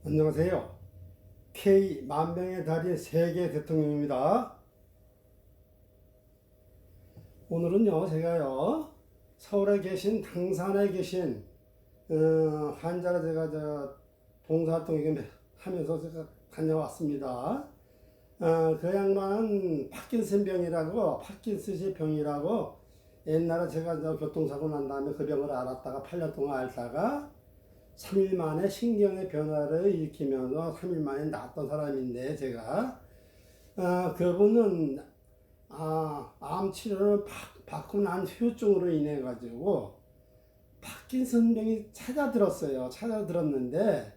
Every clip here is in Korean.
안녕하세요. K 만병의 달인 세계 대통령입니다. 오늘은요, 제가요, 서울에 계신 당산에 계신 환자를 제가 봉사활동 하면서 제가 다녀왔습니다. 그 양반은 파킨슨 병이라고 옛날에 제가 교통사고 난 다음에 그 병을 알았다가 8년 동안 앓다가 3일 만에 신경의 변화를 일으키면서 3일 만에 낫던 사람인데 제가 그분은 암 치료를 받고 난 후유증으로 인해 가지고 파킨슨병이 찾아들었는데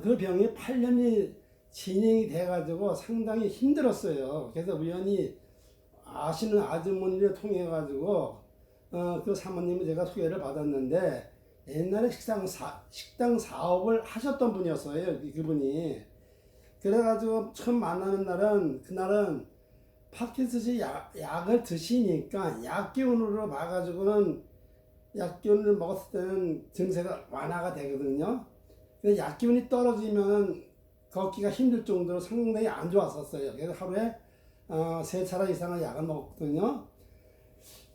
그 병이 8년이 진행이 돼 가지고 상당히 힘들었어요. 그래서 우연히 아시는 아주머니를 통해 가지고 그 사모님을 제가 소개를 받았는데 옛날에 식당 사업을 하셨던 분이었어요. 그분이. 그래가지고 처음 만나는 그날은 파킨슨씨 약을 드시니까 약기운으로 봐가지고는 약기운을 먹었을 때는 증세가 완화가 되거든요. 근데 약기운이 떨어지면 걷기가 힘들 정도로 상당히 안 좋았었어요. 그래서 하루에 3차례 이상의 약을 먹었거든요.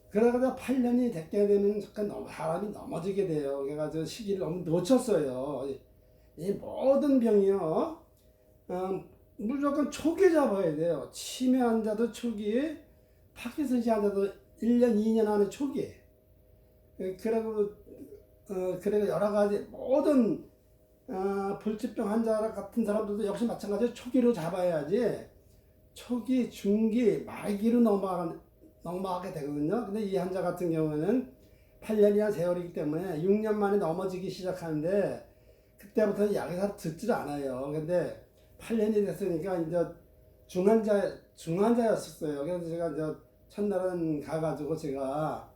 그래가지고 8년이 됐게 되면 잠깐 사람이 넘어지게 돼요. 그래가지고 시기를 너무 놓쳤어요. 이 모든 병이요, 무조건 초기에 잡아야 돼요. 치매 환자도 초기에, 파킨슨씨 환자도 1년, 2년 안에 초기에. 그래고 여러 가지 모든 불치병 환자 같은 사람들도 역시 마찬가지로 초기로 잡아야지 초기, 중기, 말기로 넘어가게 되거든요. 근데 이 환자 같은 경우는 8년이나 세월이기 때문에 6년 만에 넘어지기 시작하는데 그때부터는 약이 잘 듣질 않아요. 근데 8년이 됐으니까 이제 중환자였었어요. 그래서 제가 이제 첫날은 가가지고 제가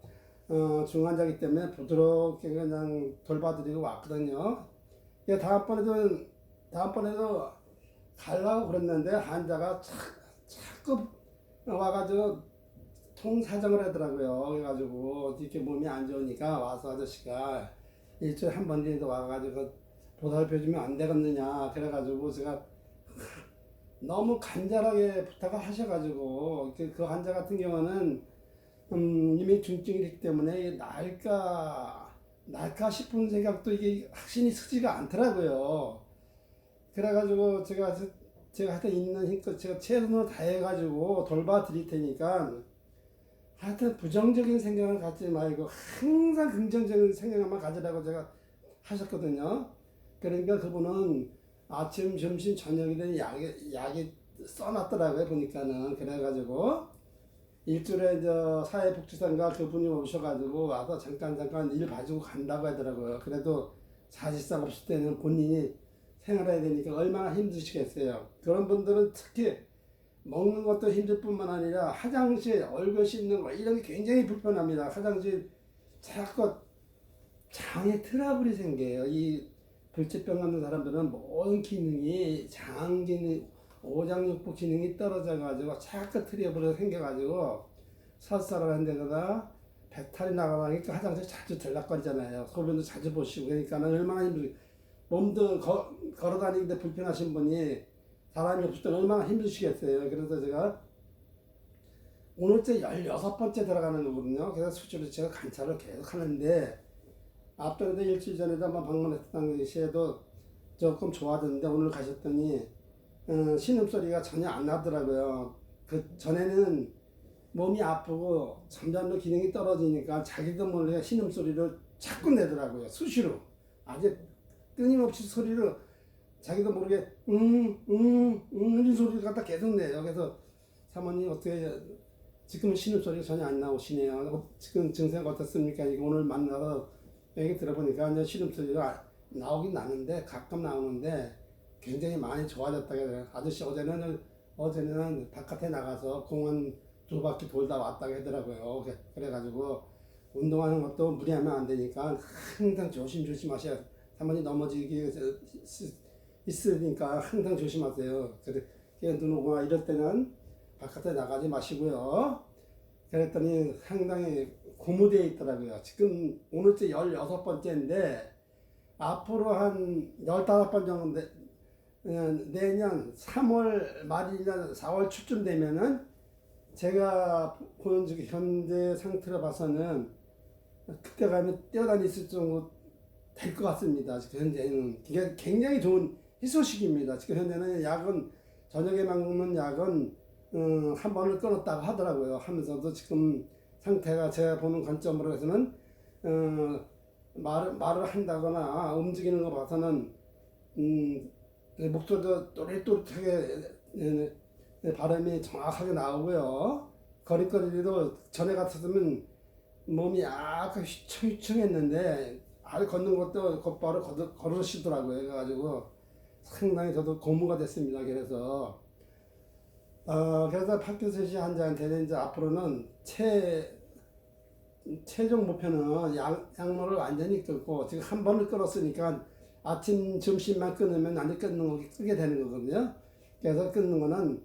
중환자이기 때문에 부드럽게 그냥 돌봐드리고 왔거든요. 다음번에도 가려고 그랬는데 환자가 자꾸 와가지고 통사정을 하더라고요. 그래가지고 이렇게 몸이 안 좋으니까 와서 아저씨가 일주일에 한 번 정도 와가지고 보살펴주면 안 되겠느냐. 그래가지고 제가 너무 간절하게 부탁을 하셔가지고 그 환자 같은 경우는 이미 중증이기 때문에 날까 싶은 생각도 이게 확신이 서지가 않더라고요. 그래가지고 제가 하여튼 있는 힘껏 제가 최선을 다해가지고 돌봐드릴 테니까 하여튼 부정적인 생각을 갖지 말고 항상 긍정적인 생각만 가지라고 제가 하셨거든요. 그러니까 그분은 아침, 점심, 저녁에 약이 써놨더라고요. 보니까는. 그래가지고 일주일에 사회복지사인가 그분이 오셔가지고 와서 잠깐 일 봐주고 간다고 하더라고요. 그래도 사실상 없을 때는 본인이 생활해야 되니까 얼마나 힘드시겠어요. 그런 분들은 특히 먹는 것도 힘들 뿐만 아니라 화장실, 얼굴 씻는 거 이런 게 굉장히 불편합니다. 화장실 자꾸 장에 트러블이 생겨요. 이 불치병 갖는 사람들은 모든 기능이 장 기능, 오장육부 기능이 떨어져가지고 자꾸 트러블이 생겨가지고 설사를 한다거나 배탈이 나가니까 화장실 자주 들락거리잖아요. 소변도 자주 보시고 그러니까 얼마나 힘들게 몸도 걸어다니는데 불편하신 분이 사람이 없을 때 얼마나 힘드시겠어요. 그래서 제가 오늘째 16번째 들어가는 거거든요. 그래서 수시로 제가 관찰을 계속 하는데 앞전에도 일주일 전에도 한번 방문했던 당시에도 조금 좋아졌는데 오늘 가셨더니 신음소리가 전혀 안 나더라고요. 그 전에는 몸이 아프고 점점 기능이 떨어지니까 자기도 몰래 신음소리를 자꾸 내더라고요. 수시로. 아주 끊임없이 소리를 자기도 모르게 이 소리를 갖다 계속 내요. 그래서 사모님 어떻게 지금은 신음소리가 전혀 안 나오시네요. 지금 증세가 어떻습니까? 이거 오늘 만나서 얘기 들어보니까 이제 신음소리가 나오긴 나는데 가끔 나오는데 굉장히 많이 좋아졌다고 해요. 아저씨 어제는 바깥에 나가서 공원 2바퀴 돌다 왔다고 하더라고요. 그래가지고 운동하는 것도 무리하면 안 되니까 항상 조심조심 하셔야 사모님 넘어지기 있으니까 항상 조심하세요. 눈 오거나 이럴 때는 바깥에 나가지 마시고요. 그랬더니 상당히 고무되어 있더라고요. 지금 오늘째 16번째인데 앞으로 한 15번 정도 내년 3월 말이나 4월 초쯤 되면은 제가 보는 즉 현재 상태로 봐서는 그때 가면 뛰어다닐 수 정도 될 것 같습니다. 지금 현재는 이게 굉장히 좋은 희소식입니다. 지금 현재는 약은 저녁에 먹는 약은 한 번을 끊었다고 하더라고요. 하면서도 지금 상태가 제가 보는 관점으로 해서는 말을 한다거나 움직이는 거 봐서는 목소리도 또렷또렷하게 발음이 정확하게 나오고요. 거리거리도 전에 같았으면 몸이 약간 휘청휘청했는데 아주 걷는 것도 곧바로 걸으시더라고요. 그래가지고 상당히 저도 고무가 됐습니다. 그래서 파킨슨씨 환자한테는 이제 앞으로는 최종 목표는 약물을 완전히 끊고 지금 한 번을 끊었으니까 아침 점심만 끊으면 안 끊는 거 끄게 되는 거거든요. 그래서 끊는 거는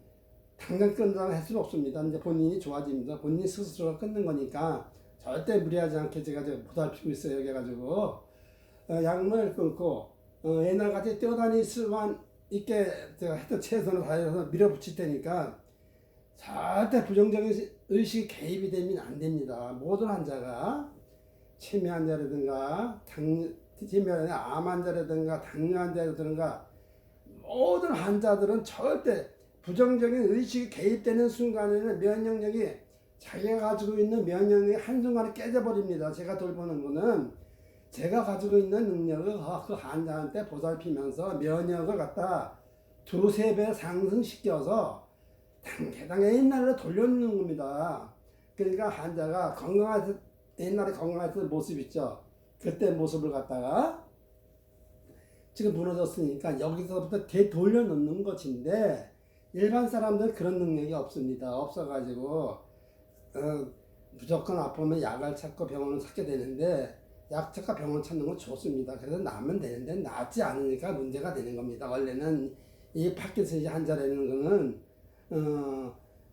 당장 끊으라고 할 수는 없습니다. 이제 본인이 좋아집니다. 본인이 스스로가 끊는 거니까 절대 무리하지 않게 제가 보살피고 있어요. 그래가지고 약물을 끊고 옛날같이 뛰어다닐 수만 있게 제가 하여튼 최선을 다해서 밀어붙일 테니까 절대 부정적인 의식이 개입이 되면 안 됩니다. 모든 환자가 치매 환자라든가 암 환자라든가 당뇨 환자라든가 모든 환자들은 절대 부정적인 의식이 개입되는 순간에는 면역력이 자기가 가지고 있는 면역력이 한순간에 깨져버립니다. 제가 돌보는 거는 제가 가지고 있는 능력을 그 환자한테 보살피면서 면역을 갖다 두세 배 상승시켜서 단계단계 옛날로 돌려놓는 겁니다. 그러니까 환자가 옛날에 건강했던 모습 있죠. 그때 모습을 갖다가 지금 무너졌으니까 여기서부터 되돌려놓는 것인데 일반 사람들은 그런 능력이 없습니다. 없어가지고 무조건 아프면 약을 찾고 병원을 찾게 되는데 약 찾고 병원 찾는 건 좋습니다. 그래서 나으면 되는데 낫지 않으니까 문제가 되는 겁니다. 원래는 이 파킨슨씨 환자라는 거는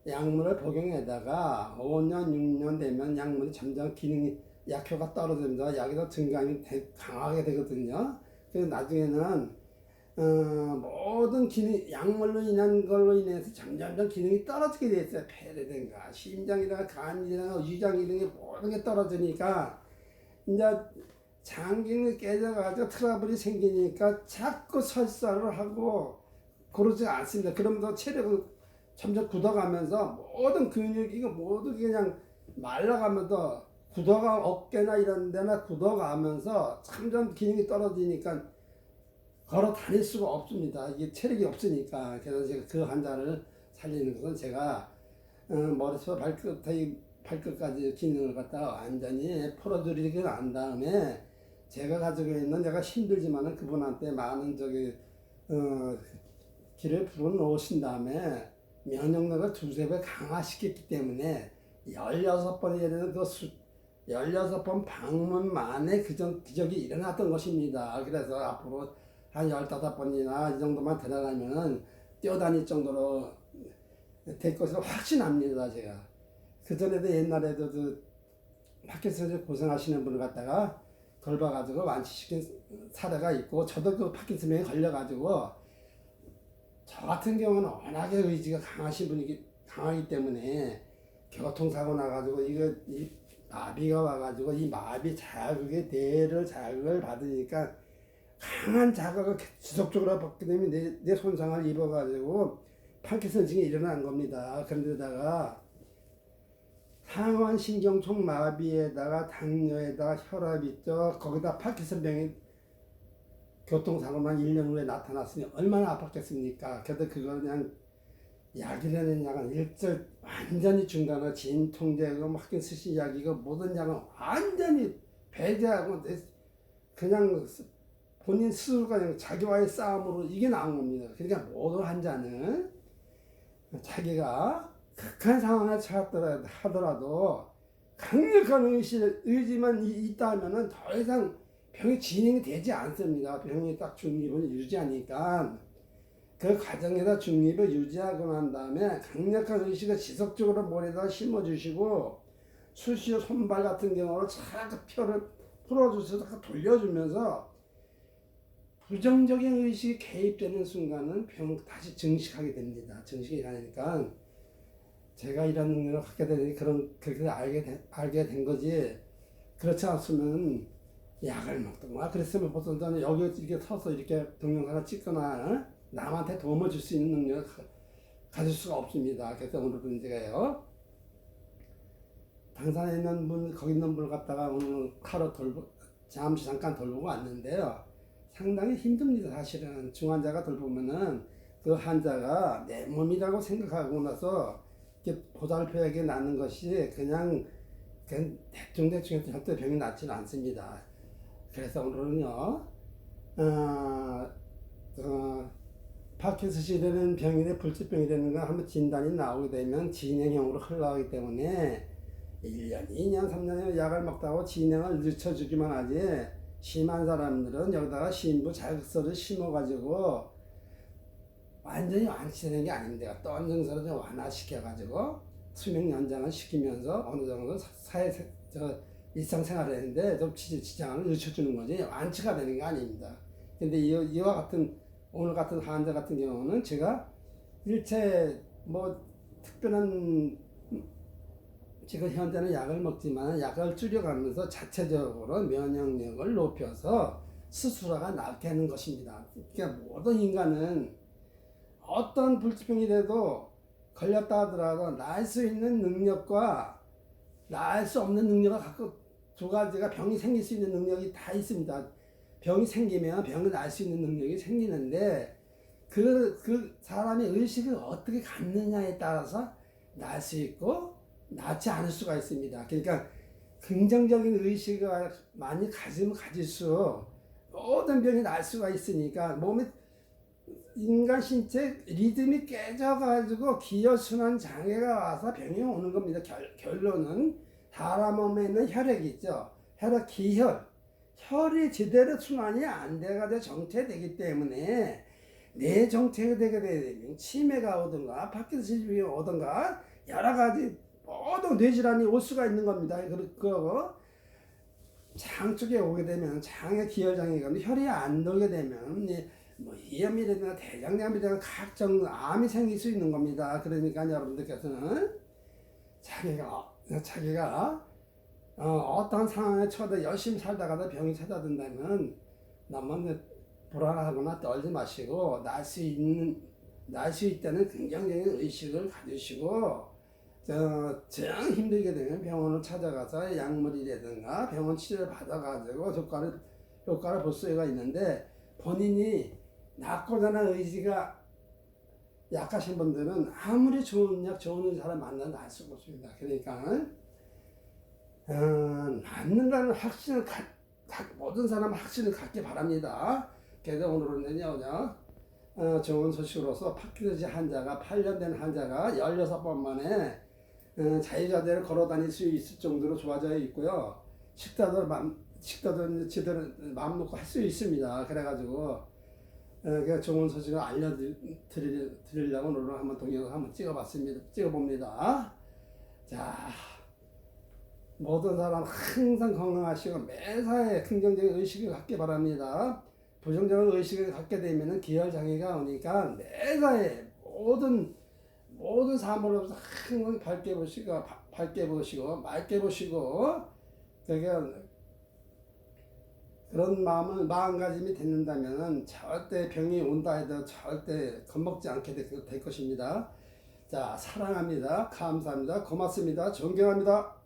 약물을 복용에다가 5년, 6년 되면 약물이 점점 기능이 약효가 떨어집니다. 약이 더 증강이 강하게 되거든요. 그래서 나중에는 모든 기능, 약물로 인한 걸로 인해서 점점 기능이 떨어지게 돼 있어요. 폐라든가 심장이나 간이나 위장 이런 게 모든 게 떨어지니까 이제 장기능이 깨져가지고 트러블이 생기니까 자꾸 설사를 하고 그러지 않습니다. 그러면서 체력은 점점 굳어가면서 모든 근육이 모두 그냥 말라가면서 어깨나 이런 데나 굳어가면서 점점 기능이 떨어지니까 걸어 다닐 수가 없습니다. 이게 체력이 없으니까. 그래서 제가 그 환자를 살리는 것은 제가 머리부터 발끝까지 기능을 갖다가 완전히 풀어드리고 난 다음에 제가 가지고 있는 제가 힘들지만은 그분한테 많은 길을 불어넣으신 다음에 면역력을 두세 배 강화시켰기 때문에 16번이 되는 16번 방문 만에 기적이 일어났던 것입니다. 그래서 앞으로 한 15번이나 이 정도만 들어가면은 뛰어다닐 정도로 될 것으로 확신합니다. 제가. 그전에도 옛날에도 파킨슨을 고생하시는 분을 갖다가 돌봐가지고 완치시킨 사례가 있고 저도 그 파킨슨병에 걸려가지고 저 같은 경우는 워낙에 의지가 강하기 때문에 교통사고 나가지고 이 마비가 와가지고 이 마비 자극의 자극을 받으니까 강한 자극을 지속적으로 받게 되면 내 손상을 입어가지고 파킨슨증이 일어난 겁니다. 그런데다가 상완신경통 마비에다가 당뇨에다가 혈압 있죠. 거기다 파킨슨병이 교통사고만 1년 후에 나타났으니 얼마나 아팠겠습니까? 그래도 그걸 그냥 약이라는 약은 일절 완전히 중단하고 진통제고 파킨슨씨 약이고 모든 약은 완전히 배제하고 그냥 본인 스스로가 그냥 자기와의 싸움으로 이게 나온 겁니다. 그러니까 모든 환자는 자기가 극한 상황에 하더라도 강력한 의지만 있다 하면은 더 이상 병이 진행이 되지 않습니다. 병이 딱 중립을 유지하니까 그 과정에서 중립을 유지하고 난 다음에 강력한 의식을 지속적으로 머리에다 심어주시고 수시로 손발 같은 경우로 자꾸 뼈를 풀어주셔서 돌려주면서 부정적인 의식이 개입되는 순간은 병 다시 증식하게 됩니다. 증식이 가니까 제가 이런 능력을 갖게 되니 그렇게 알게 된 거지. 그렇지 않으면 약을 먹던가 그랬으면 보통 저는 여기 이렇게 서서 이렇게 동영상을 찍거나 남한테 도움을 줄 수 있는 능력을 가질 수가 없습니다. 그래서 오늘은 제가요 당산에 있는 분 거기 있는 분을 갖다가 오늘 하루 잠깐 돌보고 왔는데요. 상당히 힘듭니다. 사실은 중환자가 돌보면은 그 환자가 내 몸이라고 생각하고 나서 이렇게 보살펴하게 낫는 것이 그냥 대충 해서 절대 병이 낫지는 않습니다. 그래서 오늘은요, 파킨슨이라는 병이나 불치병이 되는 거 한번 진단이 나오게 되면 진행형으로 흘러가기 때문에 1년, 2년, 3년에 약을 먹다고 진행을 늦춰주기만 하지 심한 사람들은 여기다가 신부 자극서를 심어가지고 완전히 완치되는 게 아닙니다. 떤 증서를 좀 완화시켜가지고 수명 연장을 시키면서 어느 정도 일상생활을 했는데 좀 지장을 늦춰주는 거지 완치가 되는 게 아닙니다. 근데 이와 같은 오늘 같은 환자 같은 경우는 제가 일체 뭐 특별한 지금 현재는 약을 먹지만 약을 줄여가면서 자체적으로 면역력을 높여서 스스로가 낫게 하는 것입니다. 그러니까 모든 인간은 어떤 불치병이 돼도 걸렸다 하더라도 나을 수 있는 능력과 나을 수 없는 능력을 갖고 두 가지가 병이 생길 수 있는 능력이 다 있습니다. 병이 생기면 병을 나을 수 있는 능력이 생기는데 그 사람의 의식을 어떻게 갖느냐에 따라서 나을 수 있고 낫지 않을 수가 있습니다. 그러니까 긍정적인 의식을 많이 가지면 가질수록 모든 병이 날 수가 있으니까 몸에 인간 신체 리듬이 깨져가지고 기혈순환 장애가 와서 병이 오는 겁니다. 결론은 사람 몸에 있는 혈액이 있죠. 혈액 혈이 제대로 순환이 안 돼가지고 정체되기 때문에 내 정체가 되게 되면 치매가 오든가 파킨슨병이 오든가 여러 가지 모든 뇌질환이 올 수가 있는 겁니다. 그리고 장 쪽에 오게 되면 장의 기혈장애가 혈이 안 돌게 되면 뭐 이염이라든가 대장암이라든가 각종 암이 생길 수 있는 겁니다. 그러니까 여러분들께서는 자기가 어떤 상황에 처해 열심히 살다가도 병이 찾아든다면 너무 불안하거나 떨지 마시고 날 수 있다는 긍정적인 의식을 가지시고 정 힘들게 되면 병원을 찾아가서 약물이라든가 병원 치료를 받아가지고 효과를 볼 수가 있는데 본인이 낫고자 하는 의지가 약하신 분들은 아무리 좋은 약, 좋은 사람 만나도 알 수가 없습니다. 그러니까 낫는다는 확신을 모든 사람 확신을 갖기 바랍니다. 그래서 오늘은요, 좋은 소식으로서 파킨슨 환자가 8년 된 환자가 16번 만에 자유자재로 걸어 다닐 수 있을 정도로 좋아져 있고요. 식사도 제대로 마음 놓고 할 수 있습니다. 그래가지고 좋은 소식을 알려드리려고 오늘 한번 동영상 한번 찍어봅니다. 자, 모든 사람 항상 건강하시고 매사에 긍정적인 의식을 갖기 바랍니다. 부정적인 의식을 갖게 되면 기혈장애가 오니까 매사에 모든 사물로서 항상 밝게 보시고 맑게 보시고 그런 마음가짐이 된다면 절대 병이 온다 해도 절대 겁먹지 않게 될 것입니다. 자, 사랑합니다. 감사합니다. 고맙습니다. 존경합니다.